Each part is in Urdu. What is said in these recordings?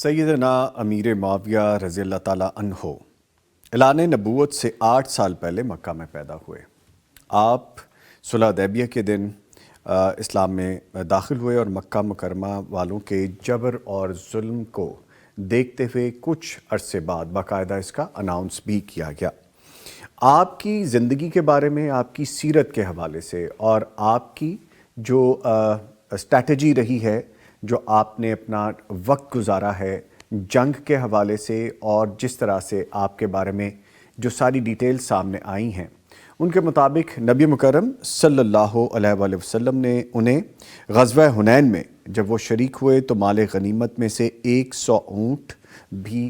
سیدنا امیر معاویہ رضی اللہ تعالیٰ عنہ اعلان نبوت سے 8 سال پہلے مکہ میں پیدا ہوئے۔ آپ صلح حدیبیہ کے دن اسلام میں داخل ہوئے اور مکہ مکرمہ والوں کے جبر اور ظلم کو دیکھتے ہوئے کچھ عرصے بعد باقاعدہ اس کا اناؤنس بھی کیا گیا۔ آپ کی زندگی کے بارے میں، آپ کی سیرت کے حوالے سے اور آپ کی جو اسٹریٹجی رہی ہے، جو آپ نے اپنا وقت گزارا ہے جنگ کے حوالے سے، اور جس طرح سے آپ کے بارے میں جو ساری ڈیٹیل سامنے آئی ہیں، ان کے مطابق نبی مکرم صلی اللہ علیہ وآلہ وسلم نے انہیں غزوہ حنین میں جب وہ شریک ہوئے تو مال غنیمت میں سے 100 اونٹ بھی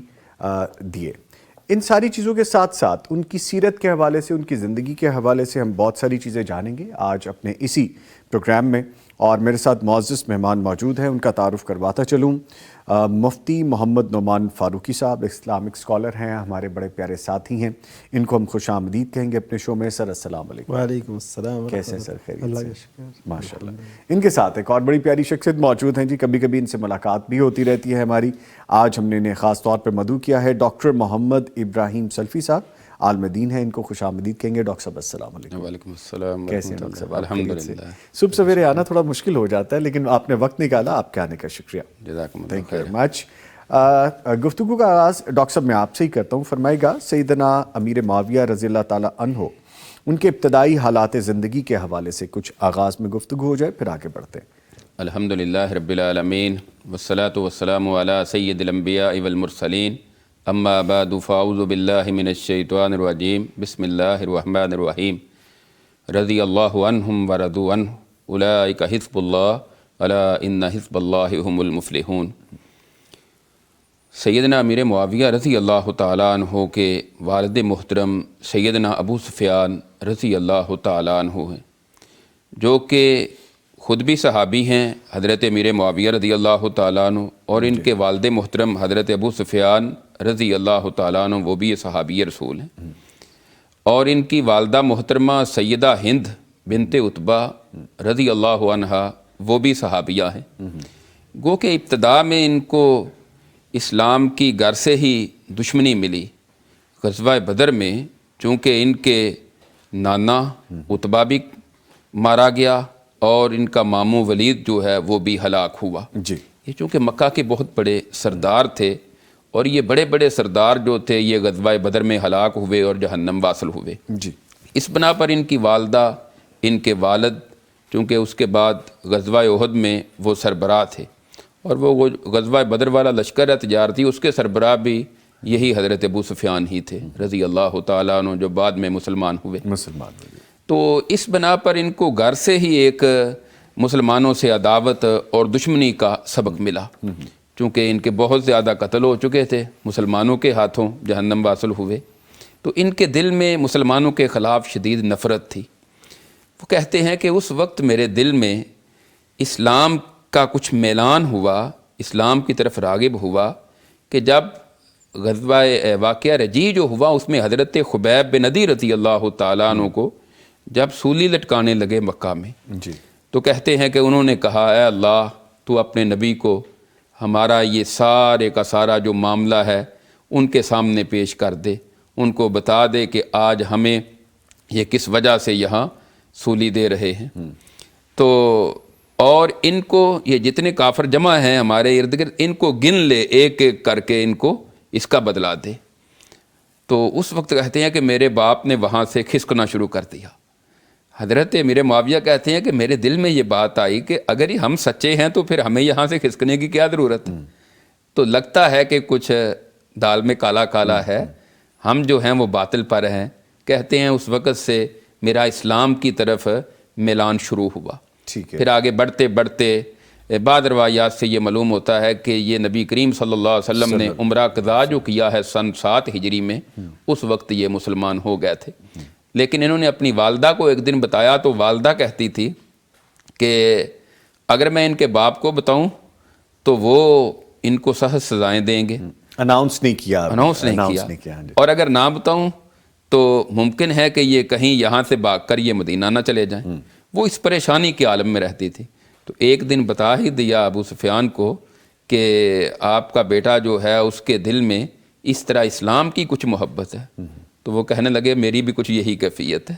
دیے۔ ان ساری چیزوں کے ساتھ ساتھ ان کی سیرت کے حوالے سے، ان کی زندگی کے حوالے سے ہم بہت ساری چیزیں جانیں گے آج اپنے اسی پروگرام میں، اور میرے ساتھ معزز مہمان موجود ہیں۔ ان کا تعارف کرواتا چلوں، مفتی محمد نعمان فاروقی صاحب اسلامک اسکالر ہیں، ہمارے بڑے پیارے ساتھی ہیں، ان کو ہم خوش آمدید کہیں گے اپنے شو میں۔ سر السلام علیکم۔ وعلیکم السلام۔ کیسے ہیں سر؟ خیریت؟ اللہ سے؟ کا شکر، ماشاء اللہ۔ ان کے ساتھ ایک اور بڑی پیاری شخصیت موجود ہیں جی، کبھی کبھی ان سے ملاقات بھی ہوتی رہتی ہے ہماری۔ آج ہم نے انہیں خاص طور پہ مدعو کیا ہے، ڈاکٹر محمد ابراہیم سلفی صاحب عالم دین ہیں، ان کو خوش آمدید کہیں گے۔ ڈاکٹر صاحب السلام علیکم۔ وعلیکم السلام۔ کیسے ہیں ڈاکٹر صاحب؟ الحمدللہ۔ صبح سویرے آنا تھوڑا مشکل ہو جاتا ہے، لیکن آپ نے وقت نکالا، آپ کے آنے کا شکریہ، جزاکم اللہ تھینک یو خیر۔ Very much. گفتگو کا آغاز ڈاکٹر صاحب میں آپ سے ہی کرتا ہوں۔ فرمائے گا سیدنا امیر معاویہ رضی اللہ تعالیٰ عنہ، ان کے ابتدائی حالات زندگی کے حوالے سے کچھ آغاز میں گفتگو ہو جائے، پھر آگے بڑھتے ہیں۔ الحمدللہ رب العالمین والصلاة والسلام علی سید الانبیاء والمرسلین، اما بعد فاعوذ باللہ من الشیطان الرجیم، بسم اللہ الرحمن الرحیم۔ رضی اللہ عنہم ورضوا عنہ، اولئک حزب اللہ، الا ان حزب اللہ هم المفلحون۔ سیدنا امیر معاویہ رضی اللہ تعالیٰ عنہ کے والد محترم سیدنا ابو سفیان رضی اللہ تعالیٰ عنہ ہیں، جو کہ خود بھی صحابی ہیں، حضرت امیر معاویہ رضی اللہ تعالیٰ عنہ، اور ان کے والد محترم حضرت ابو سفیان رضی اللہ تعالیٰ عنہ وہ بھی صحابی رسول ہیں، اور ان کی والدہ محترمہ سیدہ ہند بنت عتبہ رضی اللہ عنہا وہ بھی صحابیہ ہیں۔ گو کہ ابتدا میں ان کو اسلام کی غر سے ہی دشمنی ملی۔ غزوہ بدر میں چونکہ ان کے نانا عتبہ بھی مارا گیا اور ان کا ماموں ولید جو ہے وہ بھی ہلاک ہوا۔ جی، یہ چونکہ مکہ کے بہت بڑے سردار تھے، اور یہ بڑے بڑے سردار جو تھے یہ غزوہ بدر میں ہلاک ہوئے اور جہنم واصل ہوئے۔ جی، اس بنا پر ان کی والدہ، ان کے والد، چونکہ اس کے بعد غزوہ احد میں وہ سربراہ تھے، اور وہ غزوہ بدر والا لشکر تجارتی، اس کے سربراہ بھی یہی حضرت ابو سفیان ہی تھے رضی اللہ تعالیٰ عنہ، جو بعد میں مسلمان ہوئے۔ تو اس بنا پر ان کو گھر سے ہی ایک مسلمانوں سے عداوت اور دشمنی کا سبق ملا، چونکہ ان کے بہت زیادہ قتل ہو چکے تھے، مسلمانوں کے ہاتھوں جہنم واصل ہوئے، تو ان کے دل میں مسلمانوں کے خلاف شدید نفرت تھی۔ وہ کہتے ہیں کہ اس وقت میرے دل میں اسلام کا کچھ میلان ہوا، اسلام کی طرف راغب ہوا، کہ جب غزوہ واقعہ رجی جو ہوا اس میں حضرت خبیب بن عدی رضی اللہ تعالیٰ عنہ کو جب سولی لٹکانے لگے مکہ میں، جی، تو کہتے ہیں کہ انہوں نے کہا، اے اللہ تو اپنے نبی کو ہمارا یہ سارے کا سارا جو معاملہ ہے ان کے سامنے پیش کر دے، ان کو بتا دے کہ آج ہمیں یہ کس وجہ سے یہاں سولی دے رہے ہیں، تو اور ان کو یہ جتنے کافر جمع ہیں ہمارے ارد گرد ان کو گن لے، ایک ایک کر کے ان کو اس کا بدلہ دے۔ تو اس وقت کہتے ہیں کہ میرے باپ نے وہاں سے کھسکنا شروع کر دیا۔ حضرت امیر معاویہ کہتے ہیں کہ میرے دل میں یہ بات آئی کہ اگر یہ ہم سچے ہیں تو پھر ہمیں یہاں سے کھسکنے کی کیا ضرورت ہے؟ تو لگتا ہے کہ کچھ دال میں کالا کالا ہے، ہم جو ہیں وہ باطل پر ہیں۔ کہتے ہیں اس وقت سے میرا اسلام کی طرف میلان شروع ہوا۔ پھر آگے بڑھتے بڑھتے بعد روایات سے یہ معلوم ہوتا ہے کہ یہ نبی کریم صلی اللہ علیہ وسلم نے عمرہ قضا جو کیا ہے سن 7 ہجری میں، اس وقت یہ مسلمان ہو گئے تھے۔ لیکن انہوں نے اپنی والدہ کو ایک دن بتایا تو والدہ کہتی تھی کہ اگر میں ان کے باپ کو بتاؤں تو وہ ان کو سخت سزائیں دیں گے۔ اناؤنس نہیں کیا، اور اگر نہ بتاؤں تو ممکن ہے کہ یہ کہیں یہاں سے بھاگ کر یہ مدینہ نہ چلے جائیں۔ وہ اس پریشانی کے عالم میں رہتی تھی۔ تو ایک دن بتا ہی دیا ابو سفیان کو کہ آپ کا بیٹا جو ہے اس کے دل میں اس طرح اسلام کی کچھ محبت ہے، تو وہ کہنے لگے میری بھی کچھ یہی کیفیت ہے۔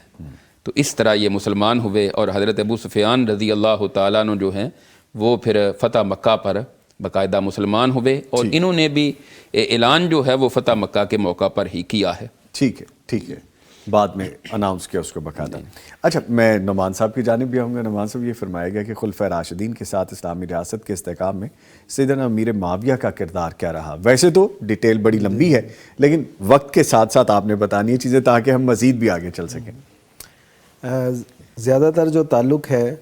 تو اس طرح یہ مسلمان ہوئے، اور حضرت ابو سفیان رضی اللہ تعالیٰ عنہ جو ہیں وہ پھر فتح مکہ پر باقاعدہ مسلمان ہوئے، اور انہوں نے بھی اعلان جو ہے وہ فتح مکہ کے موقع پر ہی کیا ہے۔ ٹھیک ہے، ٹھیک ہے، بعد میں اناؤنس کیا اس کو باقاعدہ۔ اچھا، میں نعمان صاحب کی جانب بھی آؤں گا۔ نعمان صاحب، یہ فرمایا گیا کہ خلفائے راشدین کے ساتھ اسلامی ریاست کے استحکام میں سیدنا امیر معاویہ کا کردار کیا رہا؟ ویسے تو ڈیٹیل بڑی لمبی ہے، لیکن وقت کے ساتھ ساتھ آپ نے بتانی ہے چیزیں تاکہ ہم مزید بھی آگے چل سکیں۔ زیادہ تر جو تعلق ہے،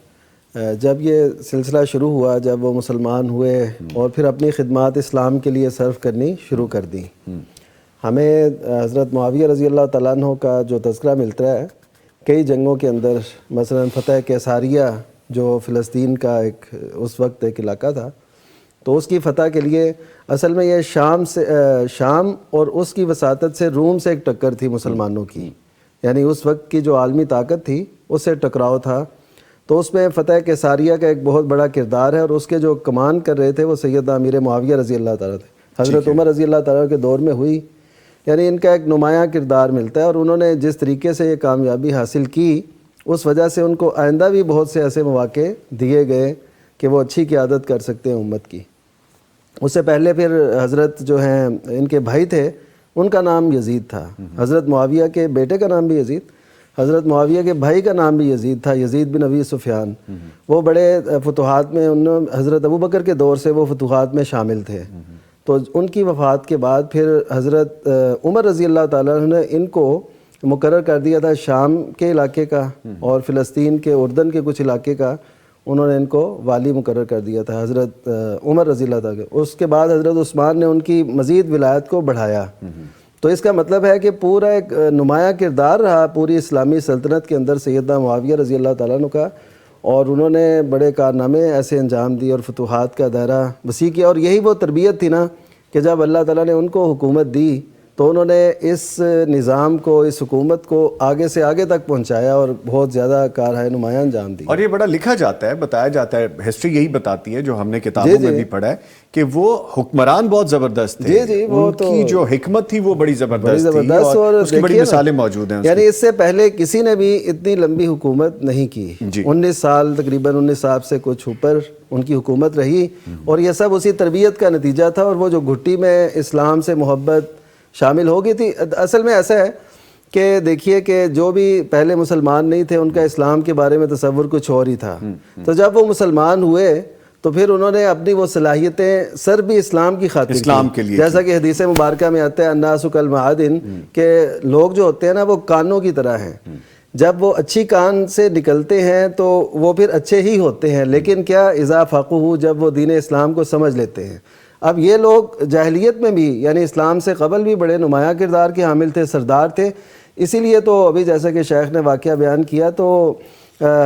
جب یہ سلسلہ شروع ہوا، جب وہ مسلمان ہوئے اور پھر اپنی خدمات اسلام کے لیے صرف کرنی شروع کر دی، ہمیں حضرت معاویہ رضی اللہ تعالیٰ عنہ کا جو تذکرہ ملتا ہے کئی جنگوں کے اندر، مثلا فتح کیساریہ جو فلسطین کا اس وقت ایک علاقہ تھا، تو اس کی فتح کے لیے اصل میں یہ شام اور اس کی وساطت سے روم سے ایک ٹکر تھی مسلمانوں کی، یعنی اس وقت کی جو عالمی طاقت تھی اس سے ٹکراؤ تھا۔ تو اس میں فتح کیساریہ کا ایک بہت بڑا کردار ہے، اور اس کے جو کمان کر رہے تھے وہ سیدنا امیر معاویہ رضی اللہ تعالیٰ تھے۔ حضرت عمر رضی اللہ تعالیٰ کے دور میں ہوئی، یعنی ان کا ایک نمایاں کردار ملتا ہے، اور انہوں نے جس طریقے سے یہ کامیابی حاصل کی اس وجہ سے ان کو آئندہ بھی بہت سے ایسے مواقع دیے گئے کہ وہ اچھی قیادت کر سکتے ہیں امت کی۔ اس سے پہلے پھر حضرت جو ہیں ان کے بھائی تھے، ان کا نام یزید تھا۔ حضرت معاویہ کے بیٹے کا نام بھی یزید، حضرت معاویہ کے بھائی کا نام بھی یزید تھا، یزید بن ابی سفیان۔ وہ بڑے فتوحات میں، حضرت ابوبکر کے دور سے وہ فتوحات میں شامل تھے۔ تو ان کی وفات کے بعد پھر حضرت عمر رضی اللہ تعالیٰ عنہ نے ان کو مقرر کر دیا تھا شام کے علاقے کا، اور فلسطین کے اردن کے کچھ علاقے کا انہوں نے ان کو والی مقرر کر دیا تھا، حضرت عمر رضی اللہ تعالیٰ۔ اس کے بعد حضرت عثمان نے ان کی مزید ولایت کو بڑھایا۔ تو اس کا مطلب ہے کہ پورا ایک نمایاں کردار رہا پوری اسلامی سلطنت کے اندر سیدنا معاویہ رضی اللہ تعالیٰ عنہ کا، اور انہوں نے بڑے کارنامے ایسے انجام دیے اور فتوحات کا دائرہ وسیع کیا۔ اور یہی وہ تربیت تھی نا کہ جب اللہ تعالیٰ نے ان کو حکومت دی تو انہوں نے اس نظام کو، اس حکومت کو آگے سے آگے تک پہنچایا اور بہت زیادہ کارہائے نمایاں انجام دی۔ اور یہ بڑا لکھا جاتا ہے، بتایا جاتا ہے، ہسٹری یہی بتاتی ہے جو ہم نے کتابوں میں بھی پڑھا ہے کہ وہ حکمران بہت زبردست تھے، ان کی جو حکمت تھی وہ بڑی زبردست تھی، اور اس کی بڑی مثالیں موجود ہیں۔ یعنی اس سے پہلے کسی نے بھی اتنی لمبی حکومت نہیں کی، 19 سال تقریباً 19 سال سے کچھ اوپر ان کی حکومت رہی، اور یہ سب اسی تربیت کا نتیجہ تھا، اور وہ جو گھٹی میں اسلام سے محبت شامل ہو گئی تھی۔ اصل میں ایسا ہے کہ دیکھیے کہ جو بھی پہلے مسلمان نہیں تھے ان کا اسلام کے بارے میں تصور کچھ اور ہی تھا، تو جب وہ مسلمان ہوئے تو پھر انہوں نے اپنی وہ صلاحیتیں سر بھی اسلام کی خاطر اسلام کے لیے، جیسا کہ حدیث مبارکہ میں آتا ہے الناس کالمعادن، کہ لوگ جو ہوتے ہیں نا وہ کانوں کی طرح ہیں، جب وہ اچھی کان سے نکلتے ہیں تو وہ پھر اچھے ہی ہوتے ہیں، لیکن کیا اذا فقہوا، جب وہ دین اسلام کو سمجھ لیتے ہیں۔ اب یہ لوگ جاہلیت میں بھی، یعنی اسلام سے قبل بھی بڑے نمایاں کردار کے حامل تھے، سردار تھے۔ اسی لیے تو ابھی جیسا کہ شیخ نے واقعہ بیان کیا، تو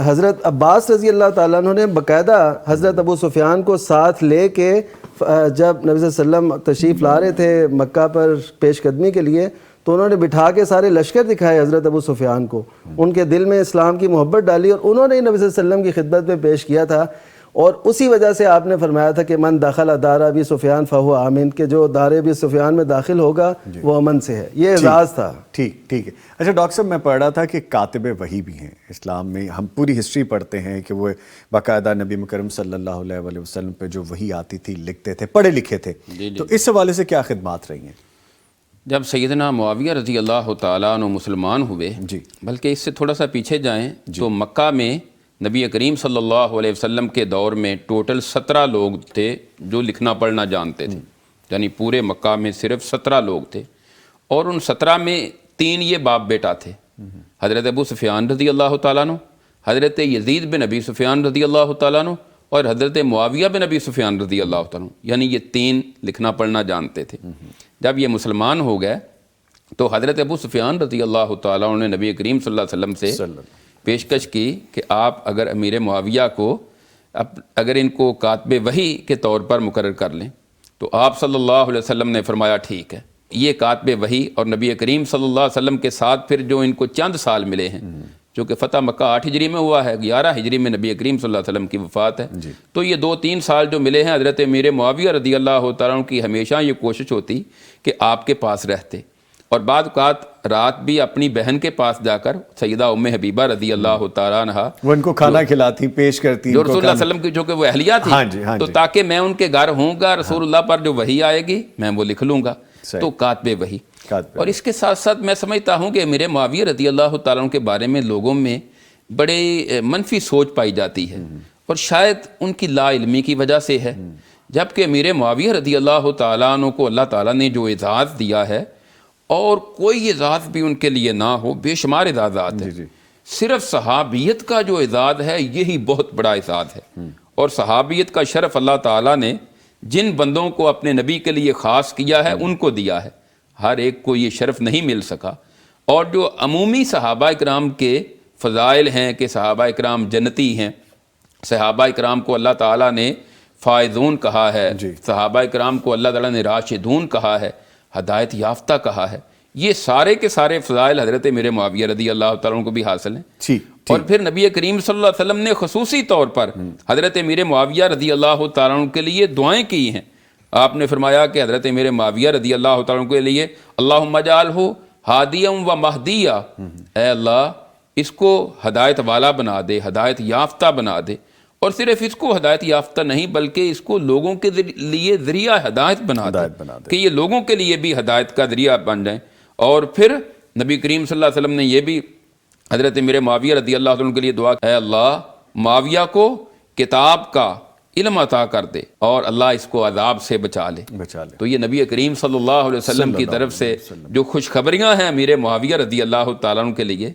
حضرت عباس رضی اللہ تعالیٰ عنہ نے باقاعدہ حضرت ابو سفیان کو ساتھ لے کے جب نبی صلی اللہ علیہ وسلم تشریف لا رہے تھے مکہ پر پیش قدمی کے لیے، تو انہوں نے بٹھا کے سارے لشکر دکھائے حضرت ابو سفیان کو، ان کے دل میں اسلام کی محبت ڈالی، اور انہوں نے نبی صلی اللہ علیہ وسلم کی خدمت میں پیش کیا تھا۔ اور اسی وجہ سے آپ نے فرمایا تھا کہ من دخل دار ابی سفیان فہو آمن، کہ جو دار ابی سفیان میں داخل ہوگا وہ امن سے ہے۔ یہ اعزاز تھا۔ ٹھیک ہے۔ اچھا ڈاکٹر صاحب، میں پڑھ رہا تھا کہ کاتب وحی بھی ہیں اسلام میں، ہم پوری ہسٹری پڑھتے ہیں کہ وہ باقاعدہ نبی مکرم صلی اللہ علیہ وسلم پہ جو وحی آتی تھی لکھتے تھے، پڑھے لکھے تھے، تو اس حوالے سے کیا خدمات رہی ہیں؟ جب سیدنا معاویہ رضی اللہ تعالیٰ عنہ مسلمان ہوئے، بلکہ اس سے تھوڑا سا پیچھے جائیں تو مکہ میں نبی کریم صلی اللہ علیہ وسلم کے دور میں ٹوٹل 17 لوگ تھے جو لکھنا پڑھنا جانتے تھے، یعنی پورے مکہ میں صرف 17 لوگ تھے، اور ان 17 میں 3 یہ باپ بیٹا تھے، حضرت ابو سفیان رضی اللہ تعالیٰ عنہ، حضرت یزید بن ابی سفیان رضی اللہ تعالیٰ عنہ، اور حضرت معاویہ بن ابی سفیان رضی اللہ تعالیٰ عنہ، یعنی یہ 3 لکھنا پڑھنا جانتے تھے۔ جب یہ مسلمان ہو گئے تو حضرت ابو سفیان رضی اللہ تعالیٰ عنہ نے نبی کریم صلی اللہ علیہ وسلم سے پیشکش کی کہ آپ اگر امیر معاویہ کو اگر ان کو کاتب وحی کے طور پر مقرر کر لیں، تو آپ صلی اللہ علیہ وسلم نے فرمایا ٹھیک ہے۔ یہ کاتب وحی اور نبی کریم صلی اللہ علیہ وسلم کے ساتھ پھر جو ان کو چند سال ملے ہیں، چونکہ فتح مکہ 8 ہجری میں ہوا ہے، 11 ہجری میں نبی کریم صلی اللہ علیہ وسلم کی وفات ہے. تو یہ 2-3 سال جو ملے ہیں حضرت امیر معاویہ رضی اللہ تعالیٰ عنہ کی ہمیشہ یہ کوشش ہوتی کہ آپ کے پاس رہتے، اور بعض اوقات رات بھی اپنی بہن کے پاس جا کر سیدہ ام حبیبہ رضی اللہ تعالیٰ عنہ وہ ان کو کھانا کھلاتی، پیش کرتی، جو رسول اللہ صلی اللہ علیہ وسلم کی جو کہ وہ اہلیہ تھی، تو تاکہ میں ان کے گھر ہوں گا، رسول اللہ پر جو وحی آئے گی میں وہ لکھ لوں گا، تو کاتب وحی. اور اس کے ساتھ ساتھ میں سمجھتا ہوں کہ امیر معاویہ رضی اللہ تعالیٰ عنہ کے بارے میں لوگوں میں بڑے منفی سوچ پائی جاتی ہے، اور شاید ان کی لا علمی کی وجہ سے ہے. جبکہ امیر معاویہ رضی اللہ تعالیٰ عنہ کو اللہ تعالیٰ نے جو اعزاز دیا ہے، اور کوئی اعزاز بھی ان کے لیے نہ ہو، بے شمار اعزازات ہیں. صرف صحابیت کا جو اعزاز ہے یہی بہت بڑا اعزاز ہے، اور صحابیت کا شرف اللہ تعالیٰ نے جن بندوں کو اپنے نبی کے لیے خاص کیا ہے ان کو دیا ہے، ہر ایک کو یہ شرف نہیں مل سکا. اور جو عمومی صحابہ اکرام کے فضائل ہیں کہ صحابہ اکرام جنتی ہیں، صحابہ اکرام کو اللہ تعالیٰ نے فائزون کہا ہے، صحابہ اکرام کو اللہ تعالیٰ نے راشدون کہا ہے، ہدایت یافتہ کہا ہے، یہ سارے کے سارے فضائل حضرت امیر معاویہ رضی اللہ تعالیٰ عنہ کو بھی حاصل ہیں. اور پھر نبی کریم صلی اللہ علیہ وسلم نے خصوصی طور پر حضرت امیر معاویہ رضی اللہ تعالیٰ عنہ کے لیے دعائیں کی ہیں. آپ نے فرمایا کہ حضرت امیر معاویہ رضی اللہ تعالیٰ عنہ کے لیے اللہم اجعلہ ہادیا و مہدیا، اے اللہ اس کو ہدایت والا بنا دے، ہدایت یافتہ بنا دے. اور صرف اس کو ہدایت یافتہ نہیں بلکہ اس کو لوگوں کے لیے ذریعہ ہدایت بنا دے کہ یہ لوگوں کے لیے بھی ہدایت کا ذریعہ بن جائیں. اور پھر نبی کریم صلی اللہ علیہ وسلم نے یہ بھی حضرت امیر معاویہ رضی اللہ عنہ کے لیے دعا، اے اللہ معاویہ کو کتاب کا علم عطا کر دے اور اللہ اس کو عذاب سے بچا لے. تو یہ نبی کریم صلی اللہ علیہ وسلم کی طرف سے جو خوشخبریاں ہیں امیر معاویہ رضی اللہ تعالیٰ عنہ کے لیے،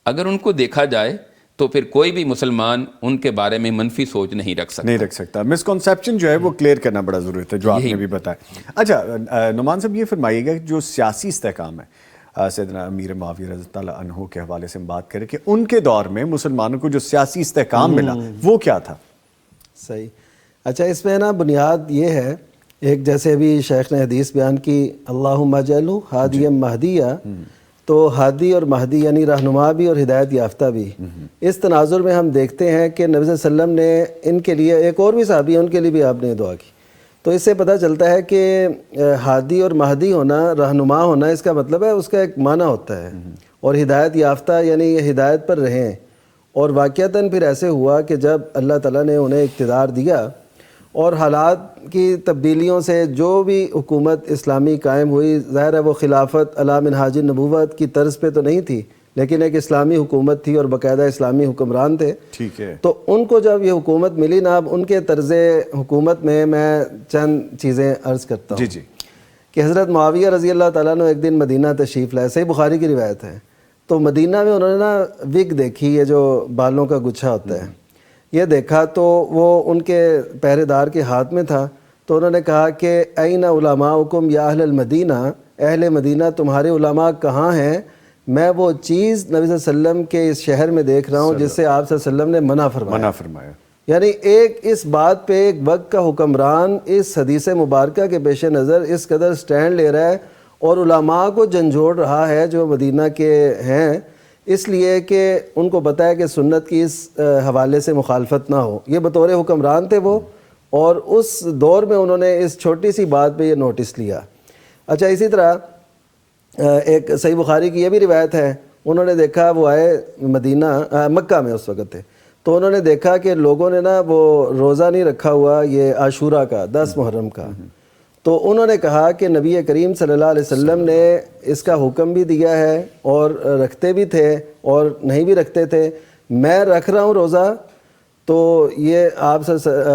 اگر ان کو دیکھا جائے تو پھر کوئی بھی مسلمان ان کے بارے میں منفی سوچ نہیں رکھ سکتا. مسکنسیپشن جو ہے وہ کلیئر کرنا بڑا ضروری ہے، جو آپ نے بھی بتایا. اچھا نعمان صاحب یہ فرمائیے گا کہ جو سیاسی استحکام ہے سیدنا امیر معاویہ رضی اللہ عنہ کے حوالے سے ہم بات کریں کہ ان کے دور میں مسلمانوں کو جو سیاسی استحکام ملا وہ کیا تھا؟ صحیح. اچھا اس میں نا بنیاد یہ ہے، ایک جیسے ابھی شیخ نے حدیث بیان کی اللہم اجعلہ ہادیا مہدیہ، تو ہادی اور مہدی یعنی رہنما بھی اور ہدایت یافتہ بھی. اس تناظر میں ہم دیکھتے ہیں کہ نبی صلی اللہ علیہ وسلم نے ان کے لیے، ایک اور بھی صحابی ہیں ان کے لیے بھی آپ نے دعا کی. تو اس سے پتہ چلتا ہے کہ ہادی اور مہدی ہونا، رہنما ہونا، اس کا مطلب ہے اس کا ایک معنی ہوتا ہے، اور ہدایت یافتہ یعنی یہ ہدایت پر رہیں. اور واقعتاً پھر ایسے ہوا کہ جب اللہ تعالیٰ نے انہیں اقتدار دیا اور حالات کی تبدیلیوں سے جو بھی حکومت اسلامی قائم ہوئی، ظاہر ہے وہ خلافت علی منہاج النبوت کی طرز پہ تو نہیں تھی، لیکن ایک اسلامی حکومت تھی اور باقاعدہ اسلامی حکمران تھے. ٹھیک ہے. تو ان کو جب یہ حکومت ملی نا، اب ان کے طرز حکومت میں چند چیزیں عرض کرتا ہوں. جی کہ حضرت معاویہ رضی اللہ تعالیٰ نے ایک دن مدینہ تشریف لائے، صحیح بخاری کی روایت ہے. تو مدینہ میں انہوں نے نا وگ دیکھی، یہ جو بالوں کا گچھا ہوتا ہے، یہ دیکھا تو وہ ان کے پہرے دار کے ہاتھ میں تھا. تو انہوں نے کہا کہ این علماؤکم یا اہل المدینہ، اہل مدینہ تمہارے علماء کہاں ہیں؟ میں وہ چیز نبی صلی اللہ علیہ وسلم کے اس شہر میں دیکھ رہا ہوں جس سے آپ صلی اللہ علیہ وسلم نے منع فرمایا. یعنی ایک اس بات پہ ایک وقت کا حکمران اس حدیث مبارکہ کے پیش نظر اس قدر سٹینڈ لے رہا ہے اور علماء کو جھنجھوڑ رہا ہے جو مدینہ کے ہیں، اس لیے کہ ان کو پتہ ہے کہ سنت کی اس حوالے سے مخالفت نہ ہو. یہ بطور حکمران تھے وہ، اور اس دور میں انہوں نے اس چھوٹی سی بات پہ یہ نوٹس لیا. اچھا اسی طرح ایک صحیح بخاری کی یہ بھی روایت ہے، انہوں نے دیکھا، وہ آئے مدینہ، مکہ میں اس وقت تھے، تو انہوں نے دیکھا کہ لوگوں نے نا وہ روزہ نہیں رکھا ہوا یہ عاشورہ کا 10 محرم کا. تو انہوں نے کہا کہ نبی کریم صلی اللہ علیہ وسلم نے اس کا حکم بھی دیا ہے اور رکھتے بھی تھے اور نہیں بھی رکھتے تھے، میں رکھ رہا ہوں روزہ. تو یہ آپ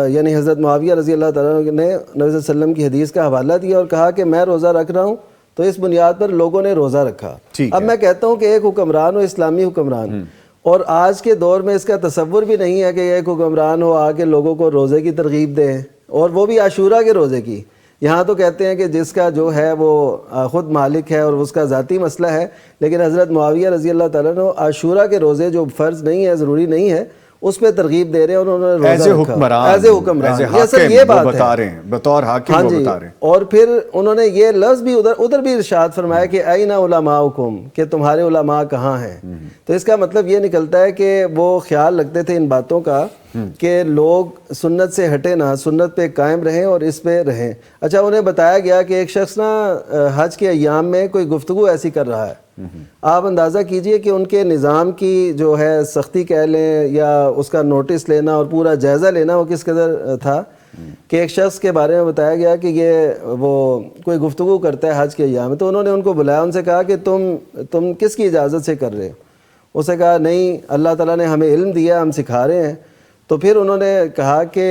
یعنی حضرت معاویہ رضی اللہ تعالیٰ نے نبی صلی اللہ علیہ وسلم کی حدیث کا حوالہ دیا اور کہا کہ میں روزہ رکھ رہا ہوں. تو اس بنیاد پر لوگوں نے روزہ رکھا. اب میں کہتا ہوں کہ ایک حکمران ہو، اسلامی حکمران، اور آج کے دور میں اس کا تصور بھی نہیں ہے کہ ایک حکمران ہو آ کے لوگوں کو روزے کی ترغیب دے، اور وہ بھی عاشورہ کے روزے کی. یہاں تو کہتے ہیں کہ جس کا جو ہے وہ خود مالک ہے اور اس کا ذاتی مسئلہ ہے، لیکن حضرت معاویہ رضی اللہ تعالیٰ نے عاشورہ کے روزے جو فرض نہیں ہے، ضروری نہیں ہے، اس پہ ترغیب دے رہے ہیں، اور انہوں نے ایز روزہ اے رکھا حکمران، ایز اے حکمران، یہ اصل حاکم یہ وہ بات بتا ہے. رہے ہیں، بطور حاکم ہاں وہ جی، بتا رہے ہیں. اور پھر انہوں نے یہ لفظ بھی ادھر بھی ارشاد فرمایا کہ این علماؤکم، کہ تمہارے علماء کہاں ہیں. تو اس کا مطلب یہ نکلتا ہے کہ وہ خیال رکھتے تھے ان باتوں کا کہ لوگ سنت سے ہٹے نہ، سنت پہ قائم رہیں اور اس پہ رہیں. اچھا، انہیں بتایا گیا کہ ایک شخص نا حج کے ایام میں کوئی گفتگو ایسی کر رہا ہے، آپ اندازہ کیجئے کہ ان کے نظام کی جو ہے سختی کہہ لیں یا اس کا نوٹس لینا اور پورا جائزہ لینا وہ کس قدر تھا کہ ایک شخص کے بارے میں بتایا گیا کہ یہ وہ کوئی گفتگو کرتا ہے حج کے ایام میں. تو انہوں نے ان کو بلایا، ان سے کہا کہ تم کس کی اجازت سے کر رہے ہو؟ اس نے کہا نہیں، اللہ تعالیٰ نے ہمیں علم دیا، ہم سکھا رہے ہیں. تو پھر انہوں نے کہا کہ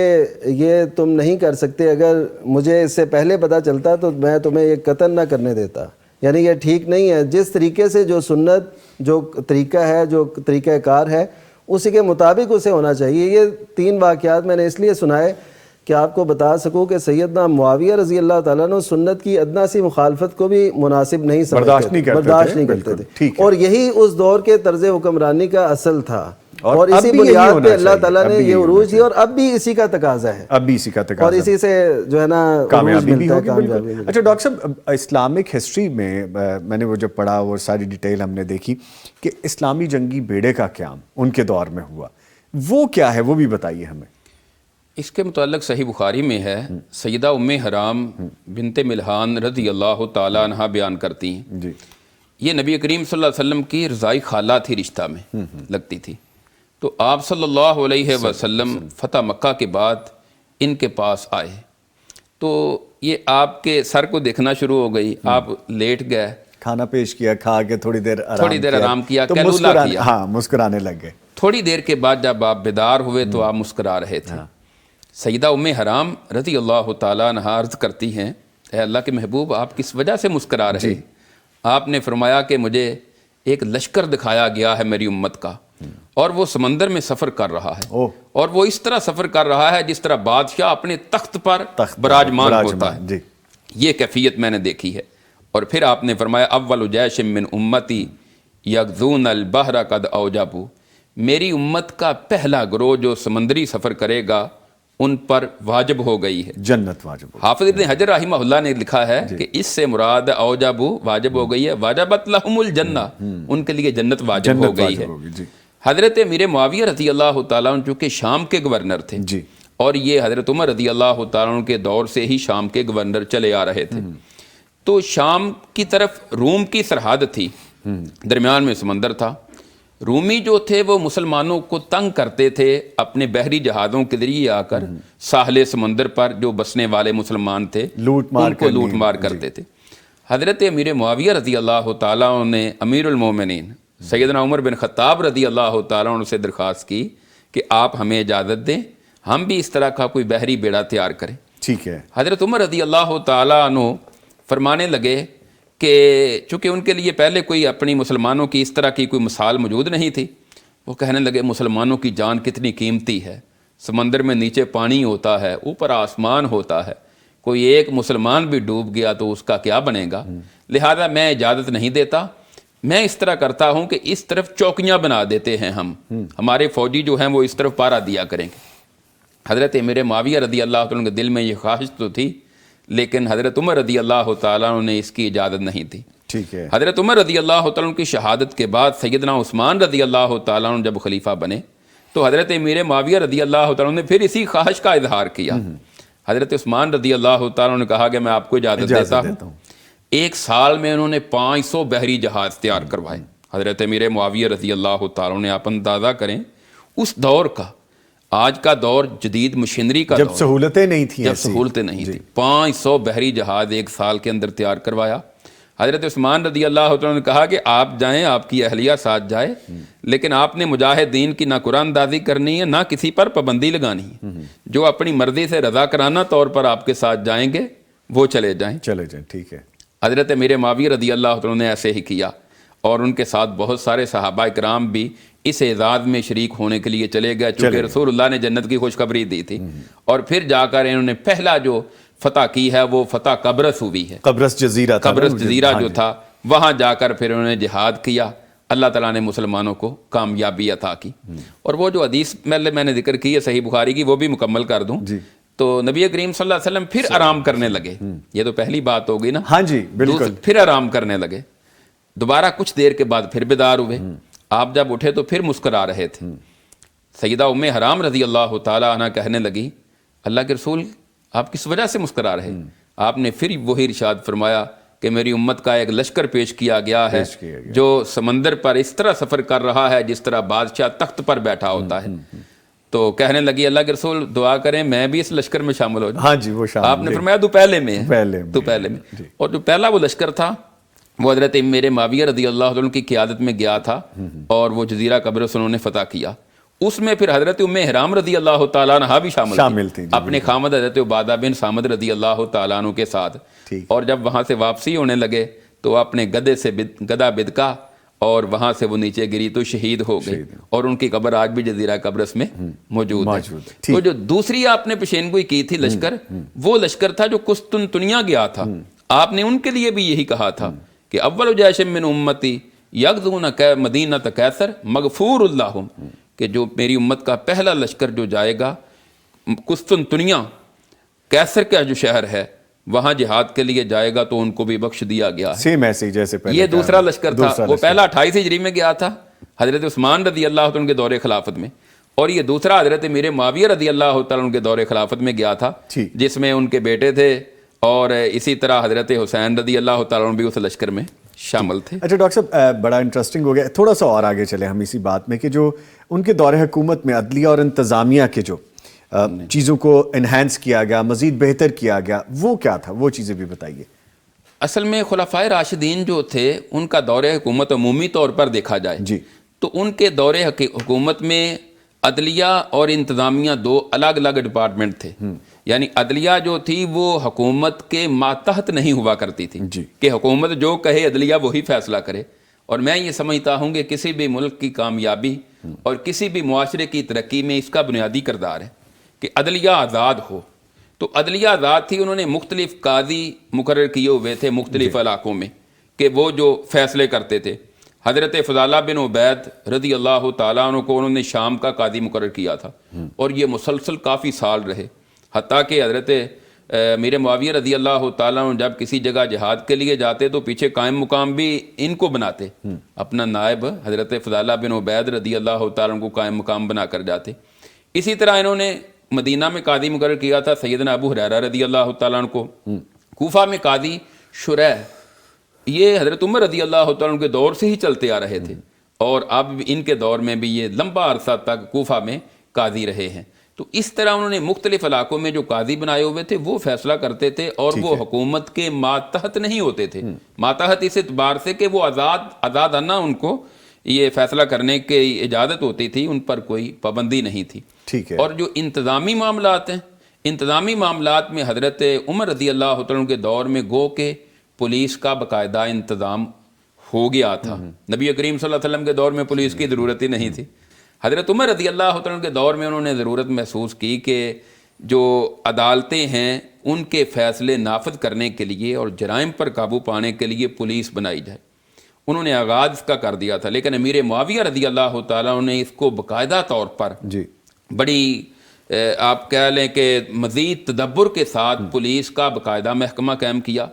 یہ تم نہیں کر سکتے، اگر مجھے اس سے پہلے پتہ چلتا تو میں تمہیں یہ قتل نہ کرنے دیتا. یعنی یہ ٹھیک نہیں ہے، جس طریقے سے جو سنت، جو طریقہ ہے، جو طریقہ کار ہے، اسی کے مطابق اسے ہونا چاہیے. یہ 3 واقعات میں نے اس لیے سنائے کہ آپ کو بتا سکوں کہ سیدنا معاویہ رضی اللہ تعالیٰ عنہ سنت کی ادنا سی مخالفت کو بھی مناسب نہیں سمجھتے، برداشت نہیں کرتے تھے. اور یہی اس دور کے طرز حکمرانی کا اصل تھا، اور اسی بنیاد پہ اللہ تعالیٰ نے یہ عروج دی، اور اب بھی اسی کا تقاضا ہے، اب بھی اسی کا تقاضا، اور اسی سے جو ہے نا کامیابی بھی ہوگی. کامیابی. اچھا ڈاکٹر صاحب، اسلامک ہسٹری میں نے وہ جب پڑھا اور ساری ڈیٹیل ہم نے دیکھی کہ اسلامی جنگی بیڑے کا قیام ان کے دور میں ہوا، وہ کیا ہے وہ بھی بتائیے ہمیں. اس کے متعلق صحیح بخاری میں ہے، سیدہ ام حرام بنت ملحان رضی اللہ تعالیٰ عنہ بیان کرتی ہیں. جی، یہ نبی کریم صلی اللہ علیہ وسلم کی رضائی خالہ تھی، رشتہ میں لگتی تھی. تو آپ صلی اللہ علیہ وسلم فتح مکہ کے بعد ان کے پاس آئے تو یہ آپ کے سر کو دیکھنا شروع ہو گئی. آپ لیٹ گئے، کھانا پیش کیا، کھا کے تھوڑی دیر آرام کیا، تو کیلولا کیا. ہاں، مسکرانے لگ گئے. تھوڑی دیر کے بعد جب آپ بیدار ہوئے تو آپ مسکرا رہے تھے. سیدہ ام حرام رضی اللہ تعالیٰ عنہ عرض کرتی ہیں، اے اللہ کے محبوب، آپ کس وجہ سے مسکرا رہے؟ آپ نے فرمایا کہ مجھے ایک لشکر دکھایا گیا ہے میری امت کا، اور وہ سمندر میں سفر کر رہا ہے، اور وہ اس طرح سفر کر رہا ہے جس طرح بادشاہ اپنے تخت پر براجمان ہوتا ہے. یہ کیفیت میں نے دیکھی ہے. اور پھر آپ نے فرمایا اول جیش من امتی یغزون البحر قد اوجبوا، میری امت کا پہلا گروہ جو سمندری سفر کرے گا ان پر واجب ہو گئی ہے جنت، واجب. حافظ ابن حجر رحمہ اللہ نے لکھا ہے کہ اس سے مراد اوجبوا واجب ہو گئی ہے، واجبت لہم الجنہ، ان کے لیے جنت واجب ہو گئی ہے. حضرت امیر معاویہ رضی اللہ تعالیٰ عنہ چونکہ شام کے گورنر تھے، اور یہ حضرت عمر رضی اللہ تعالیٰ عنہ کے دور سے ہی شام کے گورنر چلے آ رہے تھے. تو شام کی طرف روم کی سرحد تھی، درمیان میں سمندر تھا. رومی جو تھے وہ مسلمانوں کو تنگ کرتے تھے اپنے بحری جہازوں کے ذریعے آ کر، ساحل سمندر پر جو بسنے والے مسلمان تھے ان کو لوٹ مار کرتے تھے. حضرت امیر معاویہ رضی اللہ تعالیٰ عنہ نے امیر المومنین سیدنا عمر بن خطاب رضی اللہ تعالیٰ عنہ سے درخواست کی کہ آپ ہمیں اجازت دیں، ہم بھی اس طرح کا کوئی بحری بیڑا تیار کریں. ٹھیک ہے. حضرت عمر رضی اللہ تعالیٰ عنہ فرمانے لگے کہ چونکہ ان کے لیے پہلے کوئی اپنی مسلمانوں کی اس طرح کی کوئی مثال موجود نہیں تھی، وہ کہنے لگے مسلمانوں کی جان کتنی قیمتی ہے، سمندر میں نیچے پانی ہوتا ہے، اوپر آسمان ہوتا ہے، کوئی ایک مسلمان بھی ڈوب گیا تو اس کا کیا بنے گا، لہذا میں اجازت نہیں دیتا. میں اس طرح کرتا ہوں کہ اس طرف چوکیاں بنا دیتے ہیں، ہمارے فوجی جو ہیں وہ اس طرف پہرا دیا کریں گے. حضرت امیر معاویہ رضی اللہ تعالیٰ کے دل میں یہ خواہش تو تھی، لیکن حضرت عمر رضی اللہ تعالیٰ عنہ نے اس کی اجازت نہیں دی. ٹھیک ہے. حضرت عمر رضی اللہ تعالیٰ عنہ کی شہادت کے بعد سیدنا عثمان رضی اللہ تعالیٰ عنہ جب خلیفہ بنے تو حضرت امیر معاویہ رضی اللہ تعالیٰ عنہ نے پھر اسی خواہش کا اظہار کیا. حضرت عثمان رضی اللہ تعالیٰ عنہ نے کہا کہ میں آپ کو اجازت دیتا ہوں. 1 سال میں انہوں نے 500 بحری جہاز تیار کروائے. حضرت امیر معاویہ رضی اللہ تعالیٰ عنہ نے آپ اندازہ کریں اس دور کا، آج کا دور جدید مشینری کا جب دور، سہولتیں نہیں تھیں، جب سہولتیں نہیں تھیں، 500 بحری جہاز 1 سال کے اندر تیار کروایا. حضرت عثمان رضی اللہ تعالیٰ نے کہا کہ آپ جائیں، آپ کی اہلیہ ساتھ جائے، لیکن آپ نے مجاہدین کی نہ قرآن اندازی کرنی ہے، نہ کسی پر پابندی لگانی ہے. جو اپنی مرضی سے رضا کرانہ طور پر آپ کے ساتھ جائیں گے وہ چلے جائیں. ٹھیک ہے. حضرت امیر معاویہ رضی اللہ تعالیٰ نے ایسے ہی کیا، اور ان کے ساتھ بہت سارے صحابہ کرام بھی اس اعزاز میں شریک ہونے کے لیے چلے گئے، چونکہ رسول اللہ نے جنت کی خوشخبری دی تھی. اور پھر جا کر انہوں نے پہلا جو فتح کی ہے وہ فتح قبرص ہوئی ہے. قبرص جزیرہ تھا، قبرص جزیرہ جو تھا، وہاں جا کر پھر انہوں نے جہاد کیا، اللہ تعالیٰ نے مسلمانوں کو کامیابی عطا کی. اور وہ جو حدیث میں نے ذکر کی ہے صحیح بخاری کی، وہ بھی مکمل کر دوں. تو نبی کریم صلی اللہ علیہ وسلم پھر آرام کرنے لگے. یہ تو پہلی بات ہوگی نا. ہاں جی بالکل. پھر آرام کرنے لگے. دوبارہ کچھ دیر کے بعد پھر بیدار ہوئے. آپ جب اٹھے تو پھر مسکرا رہے تھے. سیدہ ام حرام رضی اللہ تعالیٰ عنہ کہنے لگی اللہ کے رسول آپ کس وجہ سے مسکرا رہے؟ آپ نے پھر وہی ارشاد فرمایا کہ میری امت کا ایک لشکر پیش کیا گیا ہے جو سمندر پر اس طرح سفر کر رہا ہے جس طرح بادشاہ تخت پر بیٹھا ہوتا ہے. تو کہنے لگی اللہ کے رسول دعا کریں میں بھی اس لشکر میں شامل ہو جاؤں. ہاں جی وہ شامل. آپ نے فرمایا تو پہلے میں ہے. تو پہلے میں. اور جو پہلا وہ لشکر تھا وہ حضرت میرے معاویہ رضی اللہ عنہ کی قیادت میں گیا تھا اور وہ جزیرہ قبرص انہوں نے فتح کیا. اس میں پھر حضرت ام حرام رضی اللہ تعالیٰ عنہ بھی شامل تھی اپنے خامد حضرت عبادہ بن صامت رضی اللہ تعالیٰ عنہ کے ساتھ. اور جب وہاں سے واپسی ہونے لگے تو اپنے گدے سے گدا بدکا اور وہاں سے وہ نیچے گری تو شہید ہو گئی. اور ان کی قبر آج بھی جزیرہ قبرص میں موجود ہے. تو جو دوسری آپ نے پیشینگوئی کی تھی لشکر، وہ لشکر تھا جو قسطنطنیہ گیا تھا. آپ نے ان کے لیے بھی یہی کہا تھا کہ اول جیش من امتی یغزون مدینہ قیصر مغفور اللہم، کہ جو میری امت کا پہلا لشکر جو جائے گا قسطنطنیہ قیصر کا جو شہر ہے وہاں جہاد کے لیے جائے گا تو ان کو بھی بخش دیا گیا ہے. سیم ایسے جیسے پہلے یہ دوسرا لشکر تھا. وہ پہلا 28 ہجری میں گیا تھا حضرت عثمان رضی اللہ عنہ کے دور خلافت میں، اور یہ دوسرا حضرت میرے معاویہ رضی اللہ تعالیٰ عنہ کے دور خلافت میں گیا تھا جس میں ان کے بیٹے تھے اور اسی طرح حضرت حسین رضی اللہ تعالیٰ عنہ بھی اس لشکر میں شامل تھے. اچھا ڈاکٹر صاحب بڑا انٹرسٹنگ ہو گیا. تھوڑا سا اور آگے چلیں ہم اسی بات میں کہ جو ان کے دور حکومت میں عدلیہ اور انتظامیہ کے جو چیزوں کو انہینس کیا گیا، مزید بہتر کیا گیا، وہ کیا تھا؟ وہ چیزیں بھی بتائیے. اصل میں خلفائے راشدین جو تھے ان کا دور حکومت عمومی طور پر دیکھا جائے تو ان کے دور حکومت میں عدلیہ اور انتظامیہ دو الگ الگ ڈپارٹمنٹ تھے. یعنی عدلیہ جو تھی وہ حکومت کے ماتحت نہیں ہوا کرتی تھی کہ حکومت جو کہے عدلیہ وہی فیصلہ کرے. اور میں یہ سمجھتا ہوں کہ کسی بھی ملک کی کامیابی اور کسی بھی معاشرے کی ترقی میں اس کا بنیادی کردار ہے کہ عدلیہ آزاد ہو. تو عدلیہ آزاد تھی. انہوں نے مختلف قاضی مقرر کیے ہوئے تھے مختلف علاقوں میں کہ وہ جو فیصلے کرتے تھے. حضرت فضالہ بن عبید رضی اللہ تعالیٰ عنہ کو انہوں نے شام کا قاضی مقرر کیا تھا اور یہ مسلسل کافی سال رہے، حتیٰ کہ حضرت میرے معاویہ رضی اللہ تعالیٰ عنہ جب کسی جگہ جہاد کے لیے جاتے تو پیچھے قائم مقام بھی ان کو بناتے، اپنا نائب حضرت فضالہ بن عبید رضی اللہ تعالیٰ عنہ کو قائم مقام بنا کر جاتے. اسی طرح انہوں نے مدینہ میں قاضی مقرر کیا تھا سیدنا ابو ہریرہ رضی اللہ تعالیٰ عنہ کو. کوفہ میں قاضی شریح، یہ حضرت عمر رضی اللہ تعالیٰ عنہ کے دور سے ہی چلتے آ رہے تھے اور اب ان کے دور میں بھی یہ لمبا عرصہ تک کوفہ میں قاضی رہے ہیں. تو اس طرح انہوں نے مختلف علاقوں میں جو قاضی بنائے ہوئے تھے وہ فیصلہ کرتے تھے اور وہ حکومت کے ماتحت نہیں ہوتے تھے. ماتحت اس اعتبار سے کہ وہ آزادانہ ان کو یہ فیصلہ کرنے کی اجازت ہوتی تھی، ان پر کوئی پابندی نہیں تھی. اور جو انتظامی معاملات ہیں، انتظامی معاملات میں حضرت عمر رضی اللہ عنہ کے دور میں گو کہ پولیس کا باقاعدہ انتظام ہو گیا تھا. نبی کریم صلی اللہ علیہ وسلم کے دور میں پولیس کی ضرورت ہی نہیں تھی. حضرت عمر رضی اللہ عنہ کے دور میں انہوں نے ضرورت محسوس کی کہ جو عدالتیں ہیں ان کے فیصلے نافذ کرنے کے لیے اور جرائم پر قابو پانے کے لیے پولیس بنائی جائے. انہوں نے آغاز اس کا کر دیا تھا، لیکن امیر معاویہ رضی اللہ تعالیٰ عنہ نے اس کو باقاعدہ طور پر بڑی آپ کہہ لیں کہ مزید تدبر کے ساتھ پولیس کا باقاعدہ محکمہ قائم کیا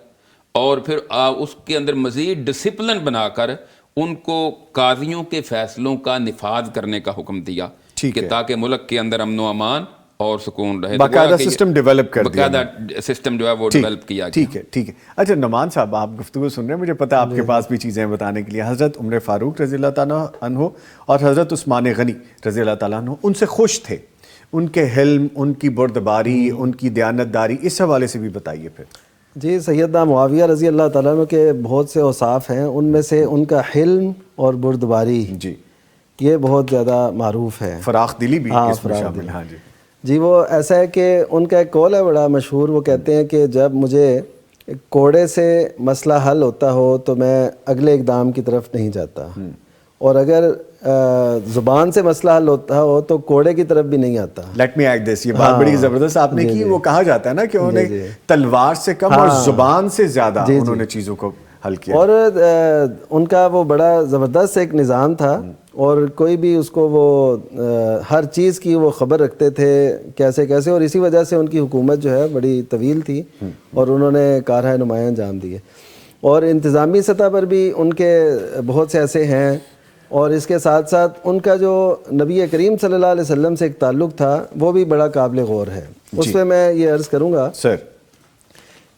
اور پھر اس کے اندر مزید ڈسپلن بنا کر ان کو قاضیوں کے فیصلوں کا نفاذ کرنے کا حکم دیا کہ تاکہ ملک کے اندر امن و امان اور سکون رہے. باقاعدہ سسٹم ڈیولپ کر دیا، باقاعدہ سسٹم جو ہے وہ ڈیولپ کیا گیا. ٹھیک ہے. اچھا نعمان صاحب آپ گفتگو سن رہے ہیں، مجھے پتا آپ کے پاس بھی چیزیں بتانے کے لیے. حضرت عمر فاروق رضی اللہ تعالیٰ عنہ اور حضرت عثمان غنی رضی اللہ تعالیٰ عنہ ان سے خوش تھے، ان کے حلم، ان کی بردباری، ان کی دیانتداری، اس حوالے سے بھی بتائیے پھر. جی سیدنا معاویہ رضی اللہ تعالیٰ عنہ کے بہت سے اوصاف ہیں، ان میں سے ان کا حلم اور بردباری یہ بہت زیادہ معروف ہے. فراخ دلی بھی اس میں شامل ہے. جی وہ ایسا ہے کہ ان کا ایک قول ہے بڑا مشہور، وہ کہتے ہیں کہ جب مجھے کوڑے سے مسئلہ حل ہوتا ہو تو میں اگلے اقدام کی طرف نہیں جاتا، اور اگر زبان سے مسئلہ حل ہوتا ہو تو کوڑے کی طرف بھی نہیں آتا. لیٹ می ایڈ دس، یہ بات بڑی زبردست آپ نے کی. وہ کہا جاتا ہے نا کہ انہوں نے تلوار سے کم اور زبان سے زیادہ انہوں نے چیزوں کو حل کیا. اور ان کا وہ بڑا زبردست ایک نظام تھا، اور کوئی بھی اس کو وہ ہر چیز کی وہ خبر رکھتے تھے کیسے کیسے، اور اسی وجہ سے ان کی حکومت جو ہے بڑی طویل تھی اور انہوں نے کارہائے نمایاں انجام دیے. اور انتظامی سطح پر بھی ان کے بہت سے ایسے ہیں. اور اس کے ساتھ ساتھ ان کا جو نبی کریم صلی اللہ علیہ وسلم سے ایک تعلق تھا وہ بھی بڑا قابل غور ہے. اس پہ میں یہ عرض کروں گا سر